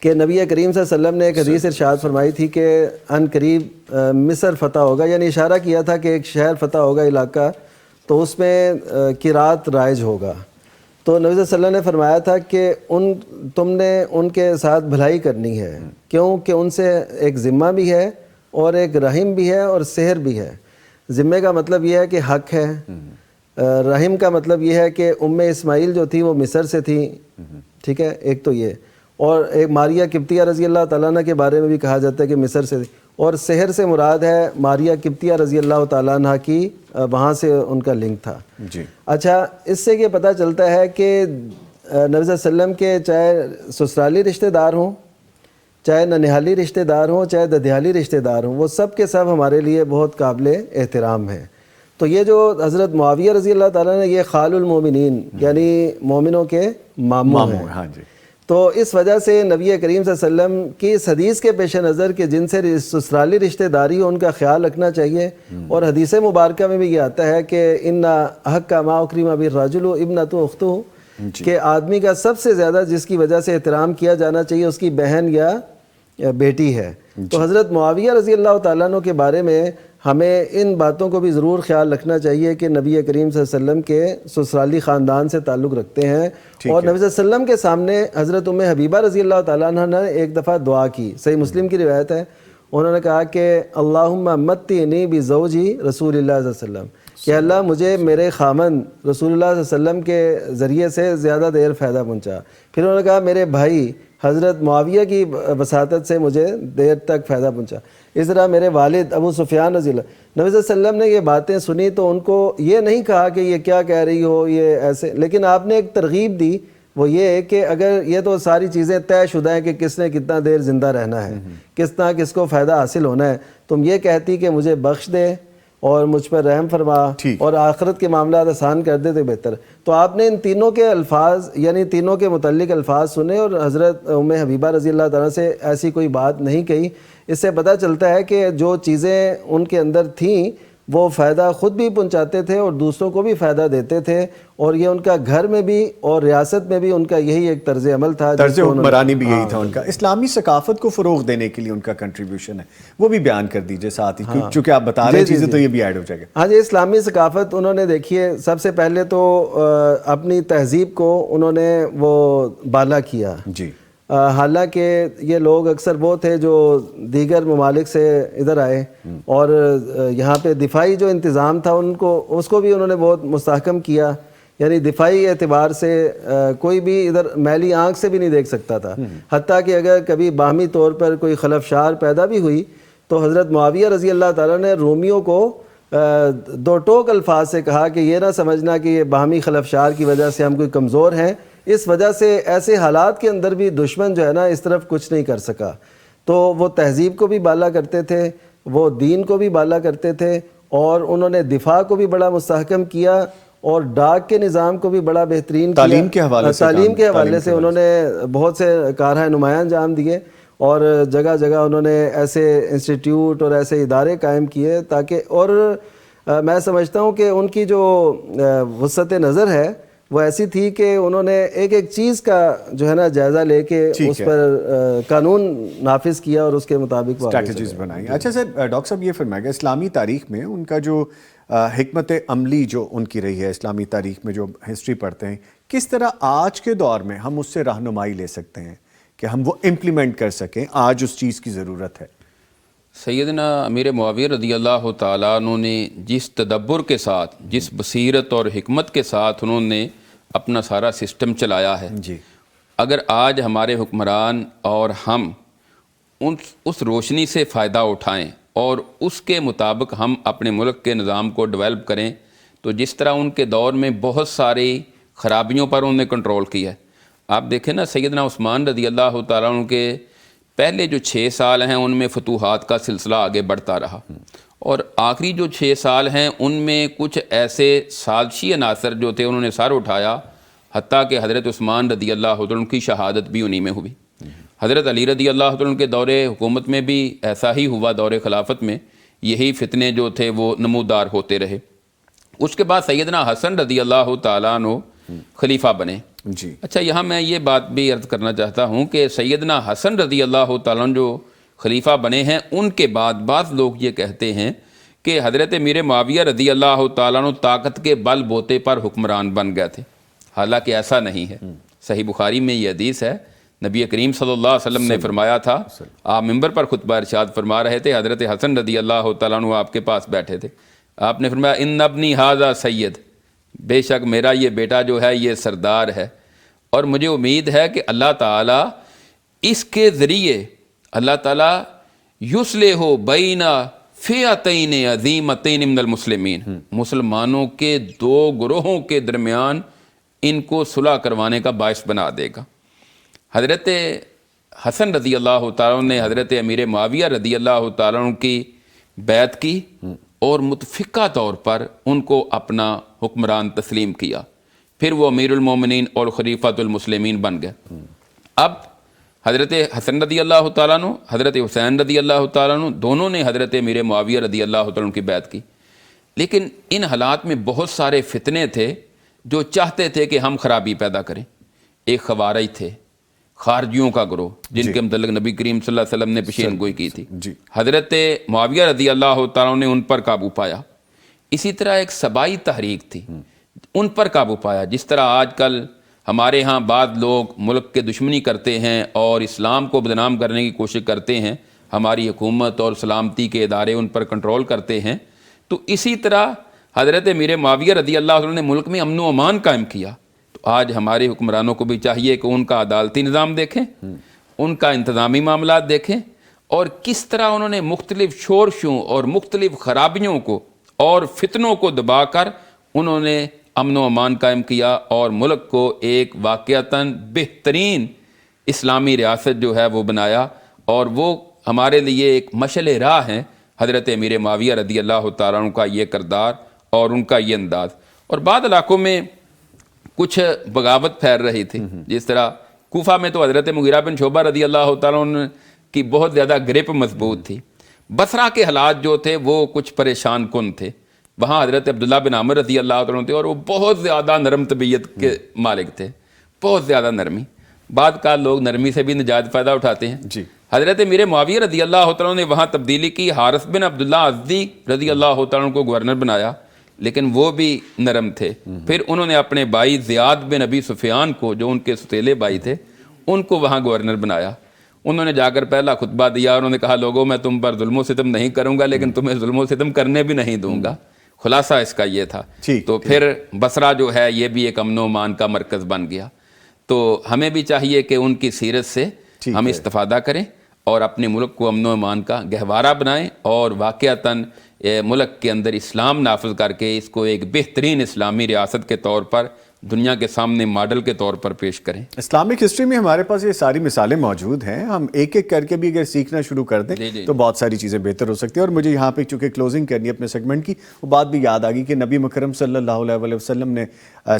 کہ نبی کریم صلی اللہ علیہ وسلم نے ایک حدیث ارشاد فرمائی تھی کہ ان قریب مصر فتح ہوگا، یعنی اشارہ کیا تھا کہ ایک شہر فتح ہوگا، علاقہ، تو اس میں قرات رائج ہوگا. تو نبی صلی اللہ علیہ وسلم نے فرمایا تھا کہ تم نے ان کے ساتھ بھلائی کرنی ہے، کیونکہ ان سے ایک ذمہ بھی ہے اور ایک رحم بھی ہے اور سحر بھی ہے. ذمے کا مطلب یہ ہے کہ حق ہے، رحم کا مطلب یہ ہے کہ اسماعیل جو تھی وہ مصر سے تھی، ٹھیک ہے، ایک تو یہ. اور ایک ماریہ قبطیہ رضی اللہ تعالیٰ عنہ کے بارے میں بھی کہا جاتا ہے کہ مصر سے تھی. اور سحر سے مراد ہے ماریہ قبطیہ رضی اللہ تعالیٰ عنہ کی، وہاں سے ان کا لنک تھا. جی اچھا، اس سے یہ پتہ چلتا ہے کہ نبی صلی اللہ علیہ وسلم کے چاہے سسرالی رشتہ دار ہوں، چاہے ننہالی رشتہ دار ہوں، چاہے ددیالی رشتہ دار ہوں، وہ سب کے سب ہمارے لیے بہت قابل احترام ہیں. تو یہ جو حضرت معاویہ رضی اللہ تعالیٰ نے، یہ خال المومنین یعنی مومنوں کے ماموں ہیں. ہاں جی. تو اس وجہ سے نبی کریم صلی اللہ علیہ وسلم کی اس حدیث کے پیش نظر کہ جن سے سسرالی رشتہ داری ہو ان کا خیال رکھنا چاہیے. اور حدیث مبارکہ میں بھی یہ آتا ہے کہ ان حق ما اکرم بالرجل ابنۃ اختہ، کہ آدمی کا سب سے زیادہ جس کی وجہ سے احترام کیا جانا چاہیے اس کی بہن یا بیٹی ہے. تو حضرت معاویہ رضی اللہ تعالیٰ عنہ کے بارے میں ہمیں ان باتوں کو بھی ضرور خیال رکھنا چاہیے کہ نبی کریم صلی اللہ علیہ وسلم کے سسرالی خاندان سے تعلق رکھتے ہیں. اور نبی صلی اللہ علیہ وسلم کے سامنے حضرت حبیبہ رضی اللہ تعالیٰ عنہ نے ایک دفعہ دعا کی، صحیح مسلم کی روایت ہے. انہوں نے کہا کہ اللہم متعنی بزوجی رسول اللہ صلی اللہ علیہ وسلم، کہ اللہ مجھے میرے خامند رسول اللہ صلی اللہ علیہ وسلم کے ذریعے سے زیادہ دیر فائدہ پہنچا. پھر انہوں نے کہا میرے بھائی حضرت معاویہ کی وساطت سے مجھے دیر تک فائدہ پہنچا. اس طرح میرے والد ابو سفیان رضی اللہ. نبی صلی اللہ علیہ وسلم نے یہ باتیں سنی تو ان کو یہ نہیں کہا کہ یہ کیا کہہ رہی ہو، یہ ایسے، لیکن آپ نے ایک ترغیب دی، وہ یہ ہے کہ اگر یہ تو ساری چیزیں طے شدہ ہیں کہ کس نے کتنا دیر زندہ رہنا ہے، کس طرح کس کو فائدہ حاصل ہونا ہے، تم یہ کہتی کہ مجھے بخش دے اور مجھ پر رحم فرما اور آخرت کے معاملات آسان کر دے تو بہتر. تو آپ نے ان تینوں کے الفاظ یعنی تینوں کے متعلق الفاظ سنے اور حضرت حبیبہ رضی اللہ تعالیٰ سے ایسی کوئی بات نہیں کہی. اس سے پتہ چلتا ہے کہ جو چیزیں ان کے اندر تھیں وہ فائدہ خود بھی پہنچاتے تھے اور دوسروں کو بھی فائدہ دیتے تھے. اور یہ ان کا گھر میں بھی اور ریاست میں بھی ان کا یہی ایک طرز عمل تھا، طرز حکمرانی بھی یہی تھا ان کا. اسلامی ثقافت کو فروغ دینے کے لیے ان کا کنٹریبیوشن ہے، وہ بھی بیان کر دیجئے ساتھ ہی، چونکہ آپ بتا رہے ہیں چیزیں تو یہ بھی ایڈ ہو جائے گا. ہاں جی، اسلامی ثقافت انہوں نے دیکھیے سب سے پہلے تو اپنی تہذیب کو انہوں نے وہ بالا کیا. جی. حالانکہ یہ لوگ اکثر وہ تھے جو دیگر ممالک سے ادھر آئے اور یہاں پہ دفاعی جو انتظام تھا اس کو بھی انہوں نے بہت مستحکم کیا. یعنی دفاعی اعتبار سے کوئی بھی ادھر میلی آنکھ سے بھی نہیں دیکھ سکتا تھا. حتیٰ کہ اگر کبھی باہمی طور پر کوئی خلفشار پیدا بھی ہوئی تو حضرت معاویہ رضی اللہ تعالیٰ نے رومیوں کو دو ٹوک الفاظ سے کہا کہ یہ نہ سمجھنا کہ یہ باہمی خلفشار کی وجہ سے ہم کوئی کمزور ہیں، اس وجہ سے ایسے حالات کے اندر بھی دشمن جو ہے نا اس طرف کچھ نہیں کر سکا. تو وہ تہذیب کو بھی بالا کرتے تھے، وہ دین کو بھی بالا کرتے تھے، اور انہوں نے دفاع کو بھی بڑا مستحکم کیا اور ڈاک کے نظام کو بھی بڑا بہترین کیا. تعلیم کے حوالے سے انہوں نے بہت سے کارہائے نمایاں انجام دیے اور جگہ جگہ انہوں نے ایسے انسٹیٹیوٹ اور ایسے ادارے قائم کیے تاکہ، اور میں سمجھتا ہوں کہ ان کی جو وسعت نظر ہے وہ ایسی تھی کہ انہوں نے ایک ایک چیز کا جو ہے نا جائزہ لے کے اس پر قانون نافذ کیا اور اس کے مطابق اسٹریٹجیز بنائی. اچھا سر، ڈاکٹر صاحب یہ فرمائے گا اسلامی تاریخ میں ان کا جو حکمت عملی جو ان کی رہی ہے، اسلامی تاریخ میں جو ہسٹری پڑھتے ہیں، کس طرح آج کے دور میں ہم اس سے رہنمائی لے سکتے ہیں کہ ہم وہ امپلیمنٹ کر سکیں؟ آج اس چیز کی ضرورت ہے. سیدنا امیر معاویہ رضی اللہ تعالیٰ عنہ نے جس تدبر کے ساتھ، جس بصیرت اور حکمت کے ساتھ انہوں نے اپنا سارا سسٹم چلایا ہے، جی، اگر آج ہمارے حکمران اور ہم اس روشنی سے فائدہ اٹھائیں اور اس کے مطابق ہم اپنے ملک کے نظام کو ڈیولپ کریں، تو جس طرح ان کے دور میں بہت ساری خرابیوں پر انہوں نے کنٹرول کیا ہے. آپ دیکھیں نا، سیدنا عثمان رضی اللہ تعالیٰ عنہ کے پہلے جو 6 سال ہیں ان میں فتوحات کا سلسلہ آگے بڑھتا رہا، اور آخری جو 6 سال ہیں ان میں کچھ ایسے سازشی عناصر جو تھے انہوں نے سر اٹھایا، حتیٰ کہ حضرت عثمان رضی اللہ عنہ کی شہادت بھی انہی میں ہوئی۔ حضرت علی رضی اللہ عنہ کے دور حکومت میں بھی ایسا ہی ہوا، دور خلافت میں یہی فتنے جو تھے وہ نمودار ہوتے رہے۔ اس کے بعد سیدنا حسن رضی اللہ تعالیٰ عنہ خلیفہ بنے۔ جی اچھا، یہاں میں یہ بات بھی عرض کرنا چاہتا ہوں کہ سیدنا حسن رضی اللہ تعالیٰ عنہ جو خلیفہ بنے ہیں، ان کے بعد بعض لوگ یہ کہتے ہیں کہ حضرت امیر معاویہ رضی اللہ تعالیٰ عنہ طاقت کے بل بوتے پر حکمران بن گئے تھے، حالانکہ ایسا نہیں ہے۔ صحیح بخاری میں یہ حدیث ہے، نبی کریم صلی اللہ علیہ وسلم نے فرمایا تھا، آپ ممبر پر خطبہ ارشاد فرما رہے تھے، حضرت حسن رضی اللہ تعالیٰ عنہ آپ کے پاس بیٹھے تھے، آپ نے فرمایا ان ابنی ھذا سید، بے شک میرا یہ بیٹا جو ہے یہ سردار ہے، اور مجھے امید ہے کہ اللہ تعالیٰ اس کے ذریعے اللہ تعالیٰ یصلح بین فئتین عظیمتین من المسلمین، مسلمانوں کے 2 گروہوں کے درمیان ان کو صلح کروانے کا باعث بنا دے گا۔ حضرت حسن رضی اللہ تعالیٰ عنہ نے حضرت امیر معاویہ رضی اللہ تعالیٰ عنہ کی بیعت کی اور متفقہ طور پر ان کو اپنا حکمران تسلیم کیا، پھر وہ امیر المومنین اور خلیفۃ المسلمین بن گئے۔ اب حضرت حسن رضی اللہ تعالیٰ عنہ، حضرت حسین رضی اللہ تعالیٰ عنہ، دونوں نے حضرت امیر معاویہ رضی اللہ تعالیٰ عنہ کی بیعت کی، لیکن ان حالات میں بہت سارے فتنے تھے جو چاہتے تھے کہ ہم خرابی پیدا کریں۔ ایک خوارج تھے، خارجیوں کا گروہ، جن کے متعلق نبی کریم صلی اللہ علیہ وسلم نے پیشین گوئی کی تھی۔ حضرت معاویہ رضی اللہ تعالیٰ نے ان پر قابو پایا۔ اسی طرح ایک سبائی تحریک تھی، ان پر قابو پایا۔ جس طرح آج کل ہمارے ہاں بعض لوگ ملک کے دشمنی کرتے ہیں اور اسلام کو بدنام کرنے کی کوشش کرتے ہیں، ہماری حکومت اور سلامتی کے ادارے ان پر کنٹرول کرتے ہیں، تو اسی طرح حضرت امیر معاویہ رضی اللہ عنہ نے ملک میں امن و امان قائم کیا۔ تو آج ہمارے حکمرانوں کو بھی چاہیے کہ ان کا عدالتی نظام دیکھیں، ان کا انتظامی معاملات دیکھیں، اور کس طرح انہوں نے مختلف شورشوں اور مختلف خرابیوں کو اور فتنوں کو دبا کر انہوں نے امن و امان قائم کیا اور ملک کو ایک واقعتاً بہترین اسلامی ریاست جو ہے وہ بنایا، اور وہ ہمارے لیے ایک مشعل راہ ہیں حضرت امیر معاویہ رضی اللہ تعالیٰ عنہ کا یہ کردار اور ان کا یہ انداز۔ اور بعض علاقوں میں کچھ بغاوت پھیل رہی تھی، جس طرح کوفہ میں تو حضرت مغیرہ بن شعبہ رضی اللہ تعالیٰ عنہ کی بہت زیادہ گرپ مضبوط تھی۔ بصرہ کے حالات جو تھے وہ کچھ پریشان کن تھے، وہاں حضرت عبداللہ بن عامر رضی اللہ عنہ تھے، اور وہ بہت زیادہ نرم طبیعت کے مالک تھے، بہت زیادہ نرمی۔ بعد کا لوگ نرمی سے بھی نجات فائدہ اٹھاتے ہیں۔ حضرت امیر معاویہ رضی اللہ تعالیٰ نے وہاں تبدیلی کی، حارث بن عبداللہ ازدی رضی اللہ تعالیٰ کو گورنر بنایا، لیکن وہ بھی نرم تھے۔ پھر انہوں نے اپنے بھائی زیاد بن ابی سفیان کو، جو ان کے ستیلے بھائی تھے، ان کو وہاں گورنر بنایا۔ انہوں نے جا کر پہلا خطبہ دیا، انہوں نے کہا لوگوں میں تم پر ظلم و ستم نہیں کروں گا، لیکن تمہیں ظلم و ستم کرنے بھی نہیں دوں گا۔ خلاصہ اس کا یہ تھا۔ تو پھر بصرہ جو ہے یہ بھی ایک امن و امان کا مرکز بن گیا۔ تو ہمیں بھی چاہیے کہ ان کی سیرت سے ہم استفادہ کریں اور اپنے ملک کو امن و امان کا گہوارہ بنائیں، اور واقعتاً ملک کے اندر اسلام نافذ کر کے اس کو ایک بہترین اسلامی ریاست کے طور پر دنیا کے سامنے ماڈل کے طور پر پیش کریں۔ اسلامک ہسٹری میں ہمارے پاس یہ ساری مثالیں موجود ہیں، ہم ایک ایک کر کے بھی اگر سیکھنا شروع کر دیں تو بہت ساری چیزیں بہتر ہو سکتی ہیں۔ اور مجھے یہاں پہ چونکہ کلوزنگ کرنی ہے اپنے سیگمنٹ کی، وہ بات بھی یاد آ گئی کہ نبی مکرم صلی اللہ علیہ وسلم نے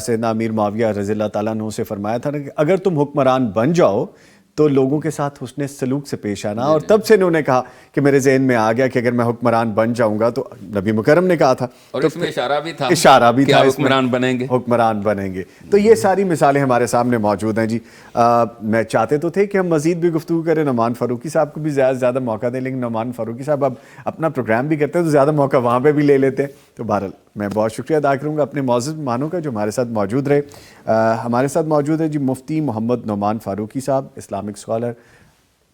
سیدنا امیر معاویہ رضی اللہ تعالیٰ عنہ سے فرمایا تھا کہ اگر تم حکمران بن جاؤ تو لوگوں کے ساتھ حسن سلوک سے پیش آنا، اور تب سے انہوں نے کہا کہ میرے ذہن میں آ گیا کہ اگر میں حکمران بن جاؤں گا، تو نبی مکرم نے کہا تھا، اور اس میں اشارہ بھی تھا حکمران بنیں گے۔ تو یہ ساری مثالیں ہمارے سامنے موجود ہیں۔ جی میں چاہتے تو تھے کہ ہم مزید بھی گفتگو کریں، نعمان فاروقی صاحب کو بھی زیادہ سے زیادہ موقع دیں، لیکن نعمان فاروقی صاحب اب اپنا پروگرام بھی کرتے ہیں تو زیادہ موقع وہاں پہ بھی لے لیتے ہیں۔ تو بہرحال میں بہت شکریہ ادا کروں گا اپنے معزز مہمانوں کا جو ہمارے ساتھ موجود رہے۔ ہمارے ساتھ موجود ہے جی مفتی محمد نعمان فاروقی صاحب، اسلامک اسکالر۔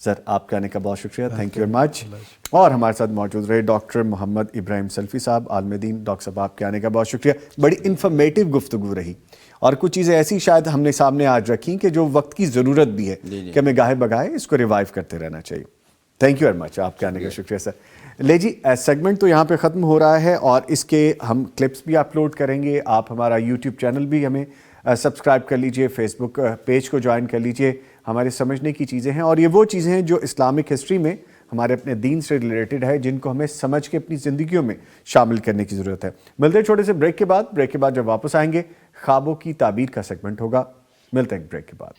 سر آپ کے آنے کا بہت شکریہ، تھینک یو ویری مچ۔ اور ہمارے ساتھ موجود رہے ڈاکٹر محمد ابراہیم سلفی صاحب، عالم دین۔ ڈاکٹر صاحب آپ کے آنے کا بہت شکریہ، بڑی انفارمیٹیو گفتگو رہی، اور کچھ چیزیں ایسی شاید ہم نے سامنے آج رکھی کہ جو وقت کی ضرورت بھی ہے کہ ہمیں گاہے بگاہے اس کو ریوائیو کرتے رہنا چاہیے۔ تھینک یو ویری مچ، آپ کے آنے کا شکریہ سر۔ لے جی سیگمنٹ تو یہاں پہ ختم ہو رہا ہے، اور اس کے ہم کلپس بھی اپلوڈ کریں گے۔ آپ ہمارا یوٹیوب چینل بھی ہمیں سبسکرائب کر لیجئے، فیس بک پیج کو جوائن کر لیجئے، ہمارے سمجھنے کی چیزیں ہیں، اور یہ وہ چیزیں ہیں جو اسلامک ہسٹری میں ہمارے اپنے دین سے ریلیٹڈ ہے، جن کو ہمیں سمجھ کے اپنی زندگیوں میں شامل کرنے کی ضرورت ہے۔ ملتے ہیں چھوٹے سے بریک کے بعد جب واپس آئیں گے خوابوں کی تعبیر کا سیگمنٹ ہوگا۔ ملتے ہیں بریک کے بعد۔